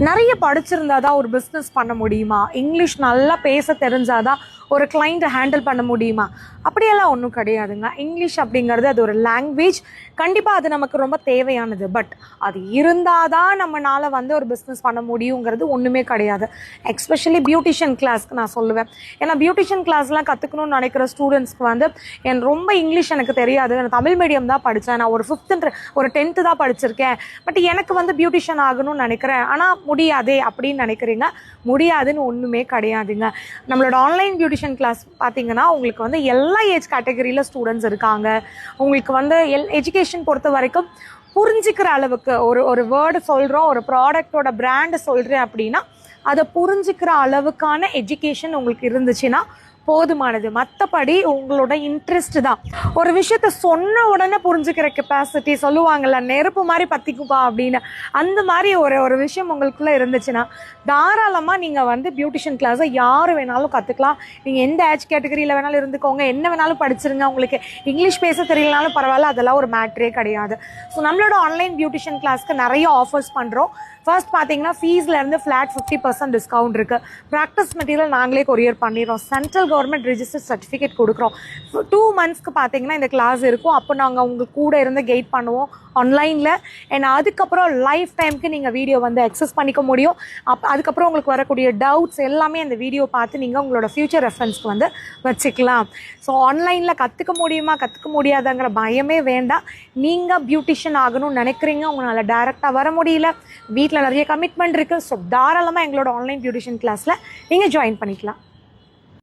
நிறைய படிச்சிருந்தா தான் ஒரு பிஸ்னஸ் பண்ண முடியுமா? இங்கிலீஷ் நல்லா பேச தெரிஞ்சாதான் ஒரு கிளைண்ட்டை ஹேண்டில் பண்ண முடியுமா? அப்படியெல்லாம் ஒன்றும் கிடையாதுங்க. இங்கிலீஷ் அப்படிங்கிறது அது ஒரு லாங்குவேஜ். கண்டிப்பாக அது நமக்கு ரொம்ப தேவையானது. பட் அது இருந்தால் தான் நம்மளால் வந்து ஒரு பிஸ்னஸ் பண்ண முடியுங்கிறது ஒன்றுமே கிடையாது. எக்ஸ்பெஷலி பியூட்டிஷியன் கிளாஸ்க்கு நான் சொல்லுவேன். ஏன்னா பியூட்டிஷியன் கிளாஸ்லாம் கற்றுக்கணும்னு நினைக்கிற ஸ்டூடெண்ட்ஸ்க்கு வந்து ரொம்ப இங்கிலீஷ் எனக்கு தெரியாது, நான் தமிழ் மீடியம் தான் படித்தேன், நான் ஒரு 10th தான் படிச்சிருக்கேன், பட் எனக்கு வந்து பியூட்டிஷியன் ஆகணும்னு நினைக்கிறேன், ஆனால் முடியாதே அப்படின்னு நினைக்கிறீங்க. முடியாதுன்னு ஒன்றுமே கிடையாதுங்க. நம்மளோட ஆன்லைன் பியூட்டிஷியன் கிளாஸ் பார்த்தீங்கன்னா உங்களுக்கு வந்து எல்லா ஏஜ் கேட்டகரியில் ஸ்டூடெண்ட்ஸ் இருக்காங்க. உங்களுக்கு வந்து எஜுகேஷன் பொறுத்த வரைக்கும் புரிஞ்சிக்கிற அளவுக்கு ஒரு வேர்டு சொல்கிறோம், ஒரு ப்ராடக்டோட பிராண்டு சொல்கிறேன் அப்படின்னா அதை புரிஞ்சிக்கிற அளவுக்கான எஜுகேஷன் உங்களுக்கு இருந்துச்சுன்னா போதுமானது. மற்றபடி உங்களோட இன்ட்ரெஸ்ட் தான். ஒரு விஷயத்த சொன்ன உடனே புரிஞ்சுக்கிற கெப்பாசிட்டி, சொல்லுவாங்கள்ல நெருப்பு மாதிரி பற்றிக்குப்பா அப்படின்னு, அந்த மாதிரி ஒரு விஷயம் உங்களுக்குள்ளே இருந்துச்சுன்னா தாராளமாக நீங்கள் வந்து பியூட்டிஷியன் கிளாஸை யார் வேணாலும் கற்றுக்கலாம். நீங்கள் எந்த ஏஜ் கேட்டகரியில் வேணாலும் இருந்துக்கோங்க, என்ன வேணாலும் படிச்சிருங்க. உங்களுக்கு இங்கிலீஷ் பேச தெரியலனாலும் பரவாயில்ல, அதெல்லாம் ஒரு மேட்ரே கிடையாது. ஸோ நம்மளோட ஆன்லைன் பியூட்டிஷியன் கிளாஸ்க்கு நிறைய ஆஃபர்ஸ் பண்ணுறோம். ஃபர்ஸ்ட் பார்த்தீங்கன்னா ஃபீஸ்லேருந்து ஃப்ளாட் 50% டிஸ்கவுண்ட் இருக்குது. ப்ராக்டிஸ் மெட்டீரியல் நாங்களே கொரியர் பண்ணிடுறோம். சென்ட்ரல் கவர்மெண்ட் ரிஜிஸ்டர் சர்டிஃபிகேட் கொடுக்குறோம். 2 monthsக்கு பார்த்தீங்கன்னா இந்த கிளாஸ் இருக்கும். அப்போ நாங்கள் உங்களுக்கு கூட இருந்து கைட் பண்ணுவோம் ஆன்லைனில். அண்ட் அதுக்கப்புறம் லைஃப் டைமுக்கு நீங்கள் வீடியோ வந்து அக்சஸ் பண்ணிக்க முடியும். அதுக்கப்புறம் உங்களுக்கு வரக்கூடிய டவுட்ஸ் எல்லாமே அந்த வீடியோ பார்த்து நீங்கள் உங்களோட ஃப்யூச்சர் ரெஃபரன்ஸ்க்கு வந்து வச்சுக்கலாம். ஸோ ஆன்லைனில் கற்றுக்க முடியுமா கற்றுக்க முடியாதுங்கிற பயமே வேண்டாம். நீங்கள் பியூட்டிஷியன் ஆகணும்னு நினைக்கிறீங்க, உங்களால் டைரெக்டாக வர முடியல, வீட்டில் நிறைய கமிட்மெண்ட் இருக்குது, ஸோ தாராளமாக எங்களோட ஆன்லைன் பியூட்டிஷியன் கிளாஸில் நீங்கள் ஜாயின் பண்ணிக்கலாம்.